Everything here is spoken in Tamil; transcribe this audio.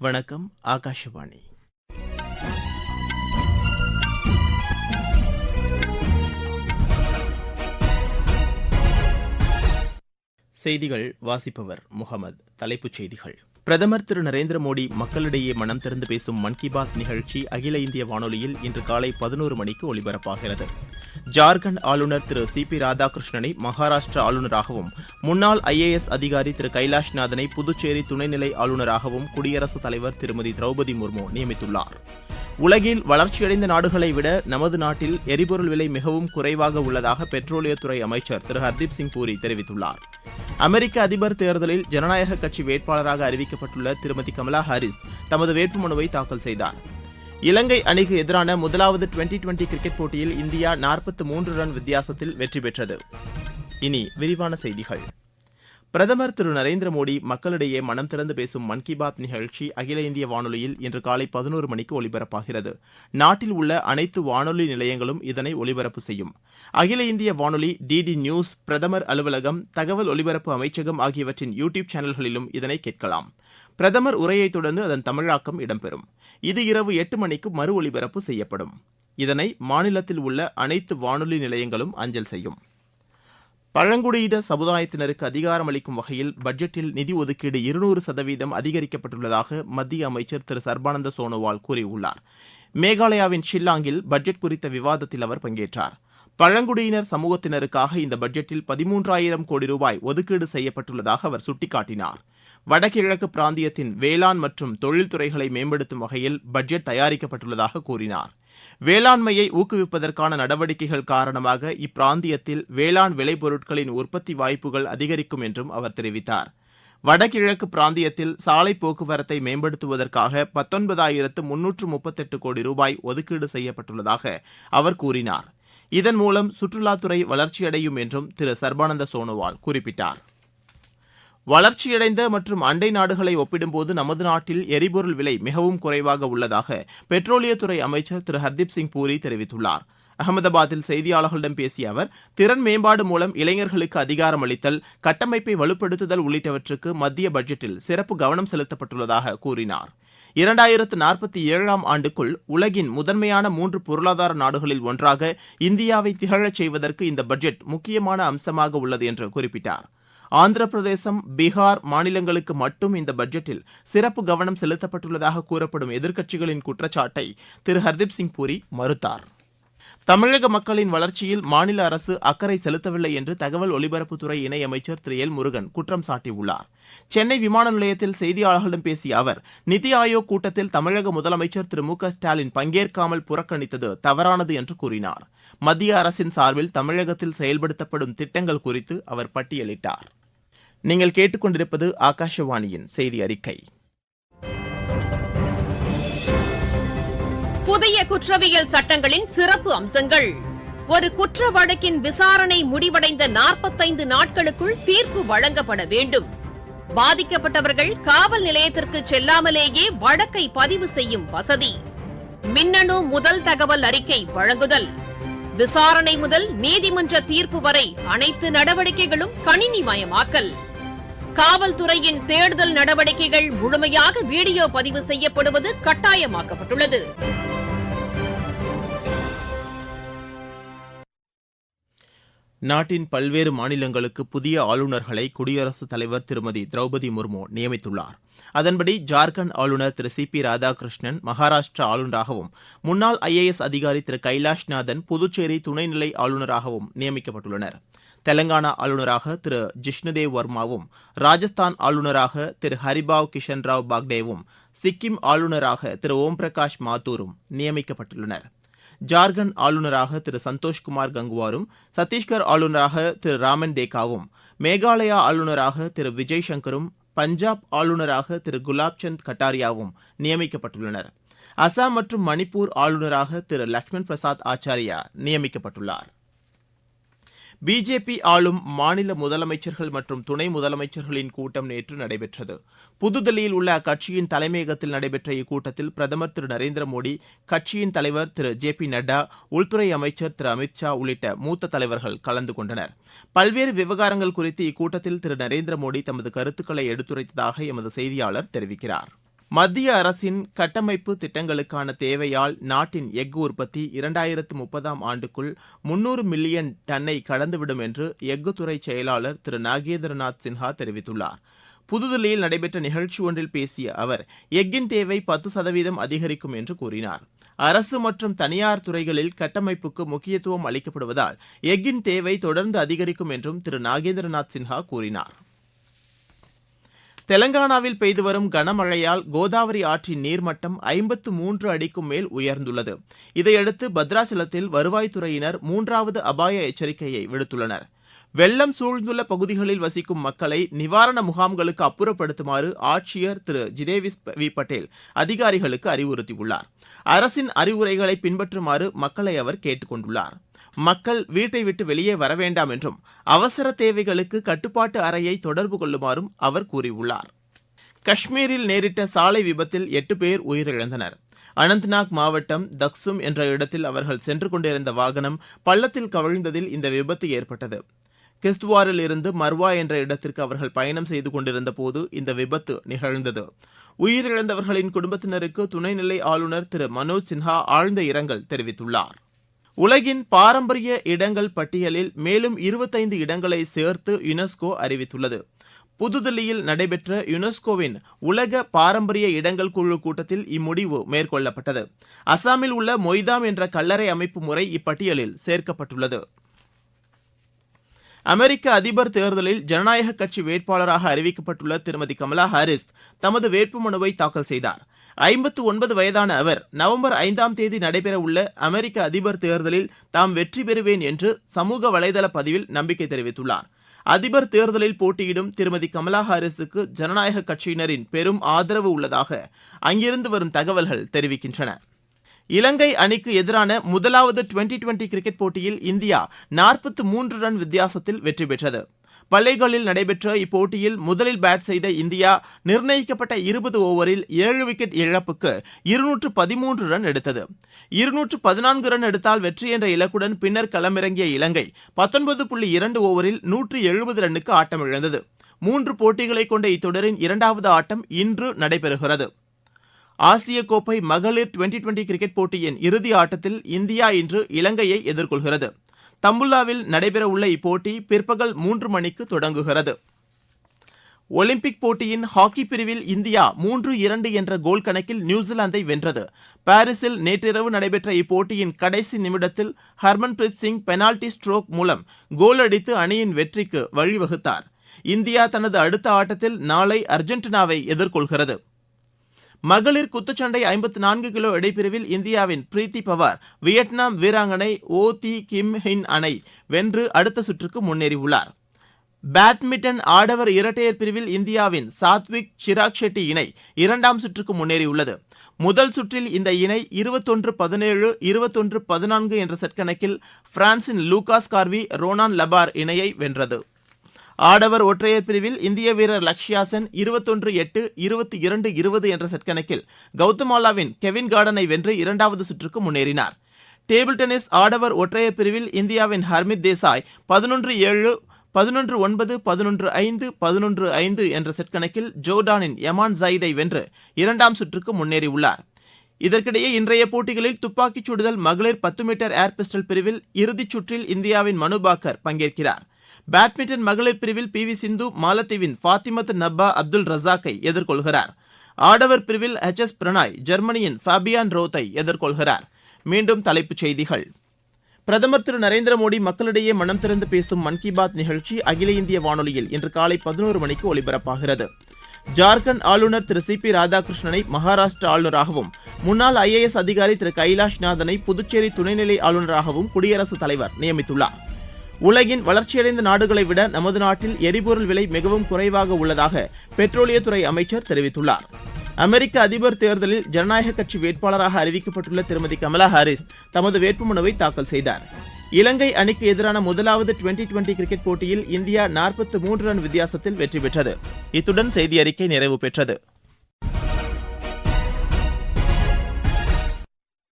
வணக்கம். ஆகாஷவாணி. செய்திகள் வாசிப்பவர் முகமது. தலைப்புச் செய்திகள்: பிரதமர் திரு நரேந்திர மோடி மக்களிடையே மனம் திறந்து பேசும் மன் கி பாத் நிகழ்ச்சி அகில இந்திய வானொலியில் இன்று காலை 11 மணிக்கு ஒலிபரப்பாகிறது. ஜார்க்கண்ட் ஆளுநர் திரு சி பி ராதாகிருஷ்ணனை மகாராஷ்டிரா ஆளுநராகவும், முன்னாள் ஐஏஎஸ் அதிகாரி திரு கைலாஷ்நாதனை புதுச்சேரி துணைநிலை ஆளுநராகவும் குடியரசுத் தலைவர் திருமதி திரௌபதி முர்மு நியமித்துள்ளார். உலகில் வளர்ச்சியடைந்த நாடுகளை விட நமது நாட்டில் எரிபொருள் விலை மிகவும் குறைவாக உள்ளதாக பெட்ரோலியத்துறை அமைச்சர் திரு ஹர்தீப் சிங் பூரி தெரிவித்துள்ளார். அமெரிக்க அதிபர் தேர்தலில் ஜனநாயக கட்சி வேட்பாளராக அறிவிக்கப்பட்டுள்ள திருமதி கமலா ஹாரிஸ் தமது வேட்புமனுவை தாக்கல் செய்தார். இலங்கை அணிக்கு எதிரான முதலாவது டுவெண்டி கிரிக்கெட் போட்டியில் இந்தியா 43 ரன் வித்தியாசத்தில் வெற்றி பெற்றது. இனி விரிவான செய்திகள். பிரதமர் திரு நரேந்திர மோடி மக்களிடையே மனம் திறந்து பேசும் மன் கி பாத் நிகழ்ச்சி அகில இந்திய வானொலியில் இன்று காலை 11 மணிக்கு ஒலிபரப்பாகிறது. நாட்டில் உள்ள அனைத்து வானொலி நிலையங்களும் இதனை ஒலிபரப்பு செய்யும். அகில இந்திய வானொலி, டிடி நியூஸ், பிரதமர் அலுவலகம், தகவல் ஒலிபரப்பு அமைச்சகம் ஆகியவற்றின் யூ டியூப் சேனல்களிலும் இதனை கேட்கலாம். பிரதமர் உரையைத் தொடர்ந்து அதன் தமிழாக்கம் இடம்பெறும். இது இரவு 8 மணிக்கு மறு ஒலிபரப்பு செய்யப்படும். இதனை மாநிலத்தில் உள்ள அனைத்து வானொலி நிலையங்களும் அஞ்சல் செய்யும். பழங்குடியின சமுதாயத்தினருக்கு அதிகாரம் அளிக்கும் வகையில் பட்ஜெட்டில் நிதி ஒதுக்கீடு 200% அதிகரிக்கப்பட்டுள்ளதாக மத்திய அமைச்சர் திரு சர்பானந்த சோனோவால் கூறியுள்ளார். மேகாலயாவின் ஷில்லாங்கில் பட்ஜெட் குறித்த விவாதத்தில் அவர் பங்கேற்றார். பழங்குடியினர் சமூகத்தினருக்காக இந்த பட்ஜெட்டில் 13,000 கோடி ரூபாய் ஒதுக்கீடு செய்யப்பட்டுள்ளதாக அவர் சுட்டிக்காட்டினார். வடகிழக்கு பிராந்தியத்தின் வேளாண் மற்றும் தொழில்துறைகளை மேம்படுத்தும் வகையில் பட்ஜெட் தயாரிக்கப்பட்டுள்ளதாக கூறினார். வேளாண்மையை ஊக்குவிப்பதற்கான நடவடிக்கைகள் காரணமாக இப்பிராந்தியத்தில் வேளாண் விளைபொருட்களின் உற்பத்தி வாய்ப்புகள் அதிகரிக்கும் என்றும் அவர் தெரிவித்தார். வடகிழக்கு பிராந்தியத்தில் சாலை போக்குவரத்தை மேம்படுத்துவதற்காக 19,338 கோடி ரூபாய் ஒதுக்கீடு செய்யப்பட்டுள்ளதாக அவர் கூறினார். இதன் மூலம் சுற்றுலாத்துறை வளர்ச்சியடையும் என்றும் திரு சர்பானந்த சோனோவால் குறிப்பிட்டார். வளர்ச்சியடைந்த மற்றும் அண்டை நாடுகளை ஒப்பிடும்போது நமது நாட்டில் எரிபொருள் விலை மிகவும் குறைவாக உள்ளதாக பெட்ரோலியத்துறை அமைச்சர் திரு ஹர்தீப் சிங் பூரி தெரிவித்துள்ளார். அகமதாபாத்தில் செய்தியாளர்களிடம் பேசிய அவர், திறன் மேம்பாடு மூலம் இளைஞர்களுக்கு அதிகாரம் அளித்தல், கட்டமைப்பை வலுப்படுத்துதல் உள்ளிட்டவற்றுக்கு மத்திய பட்ஜெட்டில் சிறப்பு கவனம் செலுத்தப்பட்டுள்ளதாக கூறினார். 2047ஆம் ஆண்டுக்குள் உலகின் முதன்மையான 3 பொருளாதார நாடுகளில் ஒன்றாக இந்தியாவை திகழச் செய்வதற்கு இந்த பட்ஜெட் முக்கியமான அம்சமாக உள்ளது என்று குறிப்பிட்டார். ஆந்திர பிரதேசம், பீகார் மாநிலங்களுக்கு மட்டும் இந்த பட்ஜெட்டில் சிறப்பு கவனம் செலுத்தப்பட்டுள்ளதாக கூறப்படும் எதிர்க்கட்சிகளின் குற்றச்சாட்டை திரு ஹர்தீப் சிங் பூரி மறுத்தார். தமிழக மக்களின் வளர்ச்சியில் மாநில அரசு அக்கறை செலுத்தவில்லை என்று தகவல் ஒலிபரப்புத்துறை இணையமைச்சர் திரு எல் முருகன் குற்றம் சாட்டியுள்ளார். சென்னை விமான நிலையத்தில் செய்தியாளர்களிடம் பேசிய அவர், நிதி ஆயோக் கூட்டத்தில் தமிழக முதலமைச்சர் திரு மு க ஸ்டாலின் பங்கேற்காமல் புறக்கணித்தது தவறானது என்று கூறினார். மத்திய அரசின் சார்பில் தமிழகத்தில் செயல்படுத்தப்படும் திட்டங்கள் குறித்து அவர் பட்டியலிட்டார். நீங்கள் கேட்டுக்கொண்டிருப்பது ஆகாஷவாணியின் செய்தி அறிக்கை. புதிய குற்றவியல் சட்டங்களின் சிறப்பு அம்சங்கள். ஒரு குற்ற வழக்கின் விசாரணை முடிவடைந்த 45 நாட்களுக்குள் தீர்ப்பு வழங்கப்பட வேண்டும். பாதிக்கப்பட்டவர்கள் காவல் நிலையத்திற்கு செல்லாமலேயே வழக்கை பதிவு செய்யும் வசதி. மின்னணு முதல் தகவல் அறிக்கை வழங்குதல். விசாரணை முதல் நீதிமன்ற தீர்ப்பு வரை அனைத்து நடவடிக்கைகளும் கணினிமயமாக்கல். காவல்துறையின் தேடுதல் நடவடிக்கைகள் முழுமையாக வீடியோ பதிவு செய்யப்படுவது கட்டாயமாக்கப்பட்டுள்ளது. நாட்டின் பல்வேறு மாநிலங்களுக்கு புதிய ஆளுநர்களை குடியரசுத் தலைவர் திருமதி திரௌபதி முர்மு நியமித்துள்ளார். அதன்படி ஜார்க்கண்ட் ஆளுநர் திரு சி பி ராதாகிருஷ்ணன் மகாராஷ்டிரா ஆளுநராகவும், முன்னாள் ஐஏஎஸ் அதிகாரி திரு கைலாஷ்நாதன் புதுச்சேரி துணைநிலை ஆளுநராகவும் நியமிக்கப்பட்டுள்ளனர். தெலங்கானா ஆளுநராக திரு ஜிஷ்ணுதேவ் வர்மாவும், ராஜஸ்தான் ஆளுநராக திரு ஹரிபாவ் கிஷன்ராவ் பாக்டேவும், சிக்கிம் ஆளுநராக திரு ஓம் பிரகாஷ் மாத்தூரும் நியமிக்கப்பட்டுள்ளனர். ஜார்க்கண்ட் ஆளுநராக திரு சந்தோஷ்குமார் கங்குவாரும், சத்தீஸ்கர் ஆளுநராக திரு ராமன் தேக்காவும், மேகாலயா ஆளுநராக திரு விஜய் சங்கரும், பஞ்சாப் ஆளுநராக திரு குலாப்சந்த் கட்டாரியாவும் நியமிக்கப்பட்டுள்ளனர். அசாம் மற்றும் மணிப்பூர் ஆளுநராக திரு லக்ஷ்மண் பிரசாத் ஆச்சாரியா நியமிக்கப்பட்டுள்ளார். பிஜேபி ஆளும் மாநில முதலமைச்சர்கள் மற்றும் துணை முதலமைச்சர்களின் கூட்டம் நேற்று நடைபெற்றது. புதுதில்லியில் உள்ள அக்கட்சியின் தலைமையகத்தில் நடைபெற்ற இக்கூட்டத்தில் பிரதமர் திரு நரேந்திர மோடி, கட்சியின் தலைவர் திரு ஜே பி நட்டா, உள்துறை அமைச்சர் திரு அமித் ஷா உள்ளிட்ட மூத்த தலைவர்கள் கலந்து கொண்டனர். பல்வேறு விவகாரங்கள் குறித்து இக்கூட்டத்தில் திரு நரேந்திர மோடி தமது கருத்துக்களை எடுத்துரைத்ததாக எமது செய்தியாளர் தெரிவிக்கிறார். மத்திய அரசின் கட்டமைப்பு திட்டங்களுக்கான தேவையால் நாட்டின் எஃகு உற்பத்தி 2030ஆம் ஆண்டுக்குள் 300 மில்லியன் டன்னை கடந்துவிடும் என்று எஃகுத்துறை செயலாளர் திரு நாகேந்திரநாத் சின்ஹா தெரிவித்துள்ளார். புதுதில்லியில் நடைபெற்ற நிகழ்ச்சி ஒன்றில் பேசிய அவர் எஃகின் தேவை 10% அதிகரிக்கும் என்று கூறினார். அரசு மற்றும் தனியார் துறைகளில் கட்டமைப்புக்கு முக்கியத்துவம் அளிக்கப்படுவதால் எஃகின் தேவை தொடர்ந்து அதிகரிக்கும் என்றும் திரு நாகேந்திரநாத் சின்ஹா கூறினார். தெலங்கானாவில் பெய்து வரும் கனமழையால் கோதாவரி ஆற்றின் நீர்மட்டம் 53 அடிக்கும் மேல் உயர்ந்துள்ளது. இதையடுத்து பத்ராச்சலத்தில் வருவாய்த்துறையினர் 3வது அபாய எச்சரிக்கையை விடுத்துள்ளனர். வெள்ளம் சூழ்ந்துள்ள பகுதிகளில் வசிக்கும் மக்களை நிவாரண முகாம்களுக்கு அப்புறப்படுத்துமாறு ஆட்சியர் திரு ஜிதேவிஸ் வி பட்டேல் அதிகாரிகளுக்கு அறிவுறுத்தியுள்ளார். அரசின் அறிவுரைகளை பின்பற்றுமாறு மக்களை அவர் கேட்டுக் கொண்டுள்ளார். மக்கள் வீட்டை விட்டு வெளியே வர வேண்டாம் என்றும் அவசர தேவைகளுக்கு கட்டுப்பாட்டு அறையை தொடர்பு கொள்ளுமாறும் அவர் கூறியுள்ளார். காஷ்மீரில் நேரிட்ட சாலை விபத்தில் 8 பேர் உயிரிழந்தனர். அனந்த்நாக் மாவட்டம் தக்சும் என்ற இடத்தில் அவர்கள் சென்று கொண்டிருந்த வாகனம் பள்ளத்தில் கவிழ்ந்ததில் இந்த விபத்து ஏற்பட்டது. கிஸ்துவாரில் இருந்து மர்வா என்ற இடத்திற்கு அவர்கள் பயணம் செய்து கொண்டிருந்த போது இந்த விபத்து நிகழ்ந்தது. உயிரிழந்தவர்களின் குடும்பத்தினருக்கு துணைநிலை ஆளுநர் திரு மனோஜ் சின்ஹா ஆழ்ந்த இரங்கல் தெரிவித்துள்ளார். உலகின் பாரம்பரிய இடங்கள் பட்டியலில் மேலும் 25 இடங்களை சேர்த்து யுனெஸ்கோ அறிவித்துள்ளது. புதுதில்லியில் நடைபெற்ற யுனெஸ்கோவின் உலக பாரம்பரிய இடங்கள் குழு கூட்டத்தில் இம்முடிவு மேற்கொள்ளப்பட்டது. அசாமில் உள்ள மொய்தாம் என்ற கல்லறை அமைப்பு முறை இப்பட்டியலில் சேர்க்கப்பட்டுள்ளது. அமெரிக்க அதிபர் தேர்தலில் ஜனநாயக கட்சி வேட்பாளராக அறிவிக்கப்பட்டுள்ள திருமதி கமலா ஹாரிஸ் தமது வேட்புமனுவை தாக்கல் செய்தார். 59 வயதான அவர் நவம்பர் 5ஆம் தேதி நடைபெறவுள்ள அமெரிக்க அதிபர் தேர்தலில் தாம் வெற்றி பெறுவேன் என்று சமூக வலைதள பதிவில் நம்பிக்கை தெரிவித்துள்ளார். அதிபர் தேர்தலில் போட்டியிடும் திருமதி கமலா ஹாரிஸுக்கு ஜனநாயக கட்சியினரின் பெரும் ஆதரவு உள்ளதாக அங்கிருந்து வரும் தகவல்கள் தெரிவிக்கின்றன. இலங்கை அணிக்கு எதிரான முதலாவது டுவெண்டி கிரிக்கெட் போட்டியில் இந்தியா 43 ரன் வித்தியாசத்தில் வெற்றி பெற்றது. பல்லேகலில் நடைபெற்ற இப்போட்டியில் முதலில் பேட் செய்த இந்தியா நிர்ணயிக்கப்பட்ட 20 ஓவரில் 7 விக்கெட் இழப்புக்கு 213 ரன் எடுத்தது. 214 ரன் எடுத்தால் வெற்றி என்ற இலக்குடன் பின்னர் களமிறங்கிய இலங்கை 19.2 ஓவரில் 170 ரன்னுக்கு ஆட்டமிழந்தது. 3 போட்டிகளை கொண்ட இத்தொடரின் 2வது ஆட்டம் இன்று நடைபெறுகிறது. ஆசிய கோப்பை மகளிர் டுவெண்டி கிரிக்கெட் போட்டியின் இறுதி ஆட்டத்தில் இந்தியா இன்று இலங்கையை எதிர்கொள்கிறது. தம்புல்லாவில் நடைபெறவுள்ள இப்போட்டி பிற்பகல் 3 மணிக்கு தொடங்குகிறது. ஒலிம்பிக் போட்டியின் ஹாக்கி பிரிவில் இந்தியா 3-2 என்ற கோல் கணக்கில் நியூசிலாந்தை வென்றது. பாரிஸில் நேற்றிரவு நடைபெற்ற இப்போட்டியின் கடைசி நிமிடத்தில் ஹர்மன்பிரீத் சிங் பெனால்டி ஸ்ட்ரோக் மூலம் கோல் அடித்து அணியின் வெற்றிக்கு வழிவகுத்தார். இந்தியா தனது அடுத்த ஆட்டத்தில் நாளை அர்ஜென்டினாவை எதிர்கொள்கிறது. மகளிர் குத்துச்சண்டை 54 கிலோ எடைப்பிரிவில் இந்தியாவின் பிரீத்தி பவார் வியட்நாம் வீராங்கனை ஓ தி கிம் ஹின் அணை வென்று அடுத்த சுற்றுக்கு முன்னேறியுள்ளார். பேட்மிண்டன் ஆடவர் இரட்டையர் பிரிவில் இந்தியாவின் சாத்விக் சிராக் ஷெட்டி இணை 2ஆம் சுற்றுக்கு முன்னேறியுள்ளது. முதல் சுற்றில் இந்த இணை 21-17, 21-14 என்ற செட் கணக்கில் பிரான்சின் லூகாஸ் கார்வி ரோனான் லபார் இணையை வென்றது. ஆடவர் ஒற்றையர் பிரிவில் இந்திய வீரர் லக்ஷ்யா சென் 21-8, 22-20 என்ற செட் கணக்கில் கவுதமாலாவின் கெவின் கார்டனை வென்று 2வது சுற்றுக்கு முன்னேறினார். டேபிள் டென்னிஸ் ஆடவர் ஒற்றையர் பிரிவில் இந்தியாவின் ஹர்மித் தேசாய் 11-7, 11-9, 11-5, 11-5 என்ற செட் கணக்கில் ஜோர்டானின் யமான் ஜயிதை வென்று 2ஆம் சுற்றுக்கு முன்னேறியுள்ளார். இதற்கிடையே இன்றைய போட்டிகளில் துப்பாக்கிச் சுடுதல் மகளிர் 10 மீட்டர் ஏர் பிஸ்டல் பிரிவில் இறுதிச் சுற்றில் இந்தியாவின் மனு பாக்கர் பங்கேற்கிறார். பேட்மிண்டன் மகளிர் பிரிவில் பி வி சிந்து மாலத்தீவின் ஃபாத்திமத் நப்பா அப்துல் ரசாக்கை எதிர்கொள்கிறார். ஆடவர் பிரிவில் HS பிரணாய் ஜெர்மனியின் ஃபேபியான் ரோத்தை எதிர்கொள்கிறார். மீண்டும் தலைப்புச் செய்திகள். பிரதமர் திரு நரேந்திர மோடி மக்களிடையே மனம் திறந்து பேசும் மன் கி பாத் நிகழ்ச்சி அகில இந்திய வானொலியில் இன்று காலை 11 மணிக்கு ஒலிபரப்பாகிறது. ஜார்க்கண்ட் ஆளுநர் திரு CP ராதாகிருஷ்ணனை மகாராஷ்டிர ஆளுநராகவும் முன்னாள் IAS அதிகாரி திரு கைலாஷ் நாதனை புதுச்சேரி துணைநிலை ஆளுநராகவும் குடியரசுத் தலைவர் நியமித்துள்ளார். உலகின் வளர்ச்சியடைந்த நாடுகளை விட நமது நாட்டில் எரிபொருள் விலை மிகவும் குறைவாக உள்ளதாக பெட்ரோலியத்துறை அமைச்சர் தெரிவித்துள்ளார். அமெரிக்க அதிபர் தேர்தலில் ஜனநாயக கட்சி வேட்பாளராக அறிவிக்கப்பட்டுள்ள திருமதி கமலா ஹாரிஸ் தமது வேட்புமனுவை தாக்கல் செய்தார். இலங்கை அணிக்கு எதிரான முதலாவது டுவெண்டி கிரிக்கெட் போட்டியில் இந்தியா 43 ரன் வித்தியாசத்தில் வெற்றி பெற்றது. இத்துடன் செய்தி அறிக்கை நிறைவு பெற்றது.